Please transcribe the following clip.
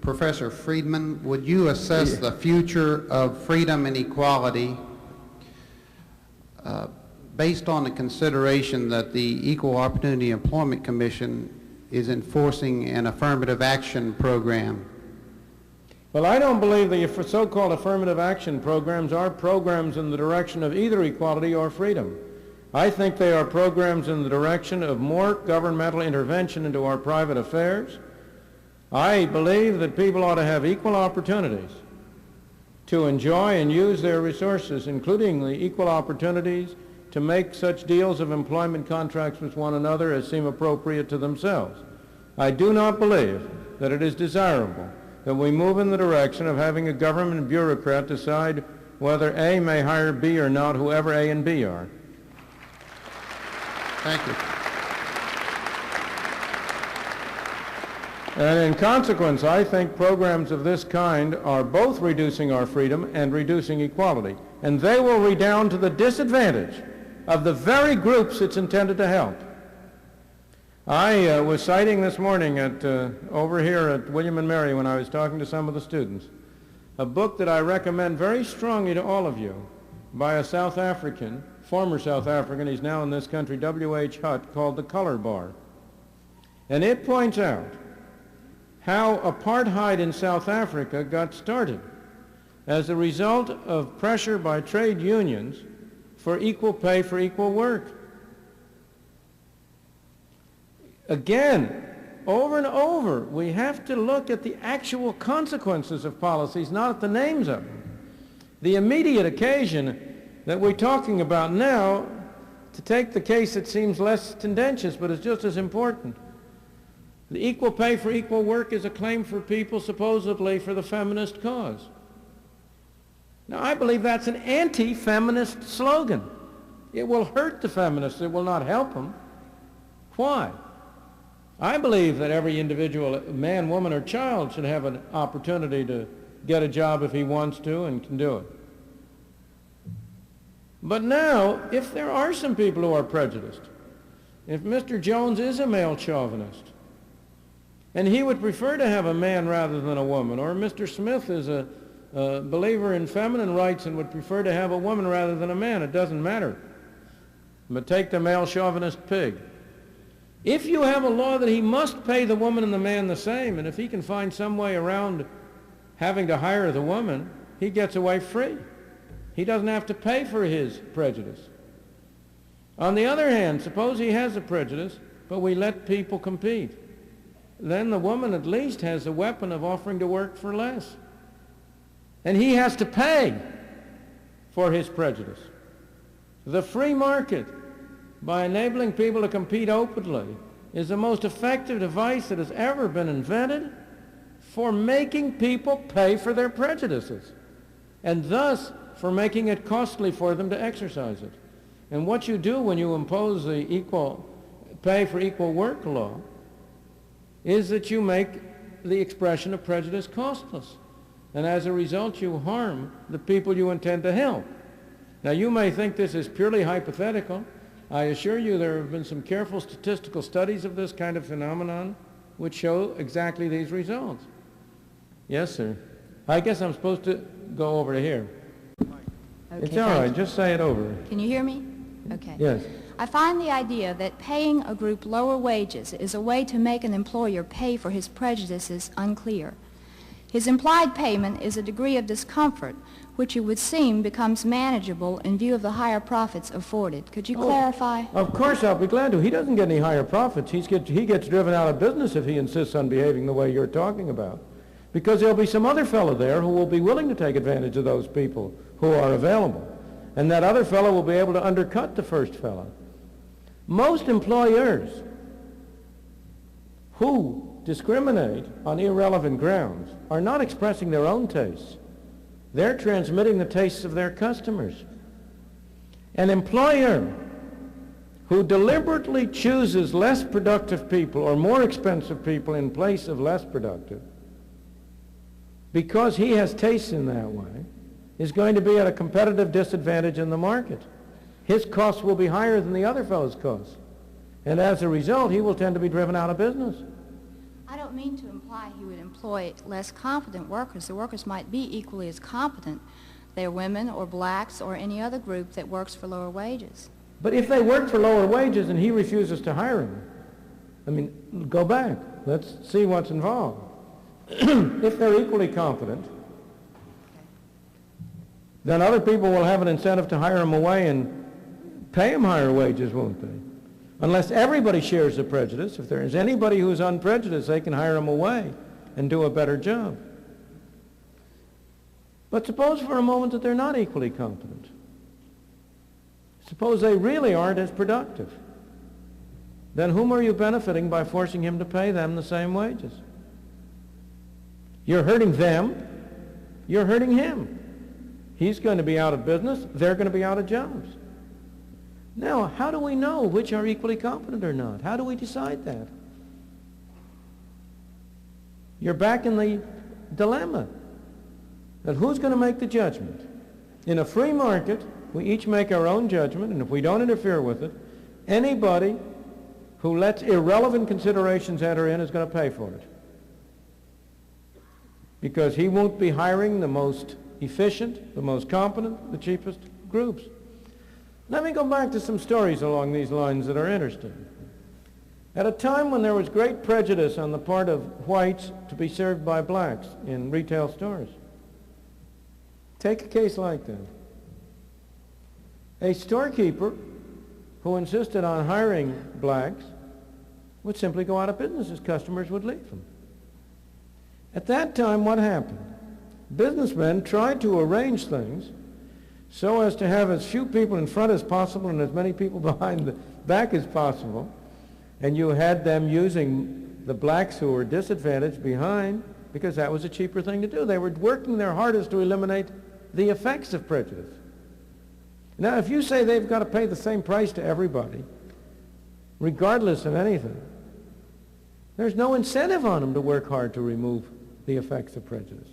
Professor Friedman, would you assess the future of freedom and equality based on the consideration that the Equal Opportunity Employment Commission is enforcing an affirmative action program? Well, I don't believe the so-called affirmative action programs are programs in the direction of either equality or freedom. I think they are programs in the direction of more governmental intervention into our private affairs. I believe that people ought to have equal opportunities to enjoy and use their resources, including the equal opportunities to make such deals of employment contracts with one another as seem appropriate to themselves. I do not believe that it is desirable that we move in the direction of having a government bureaucrat decide whether A may hire B or not, whoever A and B are. Thank you. And in consequence, I think programs of this kind are both reducing our freedom and reducing equality. And they will redound to the disadvantage of the very groups it's intended to help. I was citing this morning over here at William & Mary when I was talking to some of the students, a book that I recommend very strongly to all of you by a South African, former South African, he's now in this country, W.H. Hutt, called The Color Bar. And it points out how apartheid in South Africa got started as a result of pressure by trade unions for equal pay for equal work. Again, over and over, we have to look at the actual consequences of policies, not at the names of them. The immediate occasion that we're talking about now, to take the case that seems less tendentious, but is just as important. The equal pay for equal work is a claim for people supposedly for the feminist cause. Now, I believe that's an anti-feminist slogan. It will hurt the feminists. It will not help them. Why? I believe that every individual, man, woman, or child, should have an opportunity to get a job if he wants to and can do it. But now, if there are some people who are prejudiced, if Mr. Jones is a male chauvinist, and he would prefer to have a man rather than a woman, or Mr. Smith is a believer in feminine rights and would prefer to have a woman rather than a man, it doesn't matter. But take the male chauvinist pig. If you have a law that he must pay the woman and the man the same, and if he can find some way around having to hire the woman, he gets away free. He doesn't have to pay for his prejudice. On the other hand, suppose he has a prejudice, but we let people compete. Then the woman at least has a weapon of offering to work for less. And he has to pay for his prejudice. The free market, by enabling people to compete openly, is the most effective device that has ever been invented for making people pay for their prejudices, and thus for making it costly for them to exercise it. And what you do when you impose the equal pay for equal work law is that you make the expression of prejudice costless. And as a result, you harm the people you intend to help. Now, you may think this is purely hypothetical. I assure you there have been some careful statistical studies of this kind of phenomenon which show exactly these results. Yes, sir. I guess I'm supposed to go over to here. Okay, it's all right. Just say it over. Can you hear me? Okay. Yes. I find the idea that paying a group lower wages is a way to make an employer pay for his prejudices unclear. His implied payment is a degree of discomfort which it would seem becomes manageable in view of the higher profits afforded. Could you clarify? Of course, I'll be glad to. He doesn't get any higher profits. He gets driven out of business if he insists on behaving the way you're talking about. Because there'll be some other fellow there who will be willing to take advantage of those people who are available. And that other fellow will be able to undercut the first fellow. Most employers who discriminate on irrelevant grounds are not expressing their own tastes. They're transmitting the tastes of their customers. An employer who deliberately chooses less productive people or more expensive people in place of less productive because he has tastes in that way is going to be at a competitive disadvantage in the market. His costs will be higher than the other fellow's costs. And as a result, he will tend to be driven out of business. I don't mean to imply he would employ less competent workers. The workers might be equally as competent. They're women or blacks or any other group that works for lower wages. But if they work for lower wages and he refuses to hire them, I mean, go back. Let's see what's involved. If they're equally competent, then other people will have an incentive to hire them away and pay them higher wages, won't they? Unless everybody shares the prejudice. If there is anybody who is unprejudiced, they can hire them away and do a better job. But suppose for a moment that they're not equally competent. Suppose they really aren't as productive. Then whom are you benefiting by forcing him to pay them the same wages? You're hurting them. You're hurting him. He's going to be out of business. They're going to be out of jobs. Now, how do we know which are equally competent or not? How do we decide that? You're back in the dilemma. That who's going to make the judgment? In a free market, we each make our own judgment, and if we don't interfere with it, anybody who lets irrelevant considerations enter in is going to pay for it. Because he won't be hiring the most efficient, the most competent, the cheapest groups. Let me go back to some stories along these lines that are interesting. At a time when there was great prejudice on the part of whites to be served by blacks in retail stores. Take a case like that. A storekeeper who insisted on hiring blacks would simply go out of business. His customers would leave him. At that time, what happened? Businessmen tried to arrange things so as to have as few people in front as possible and as many people behind the back as possible. And you had them using the blacks who were disadvantaged behind because that was a cheaper thing to do. They were working their hardest to eliminate the effects of prejudice. Now, if you say they've got to pay the same price to everybody, regardless of anything, there's no incentive on them to work hard to remove the effects of prejudice.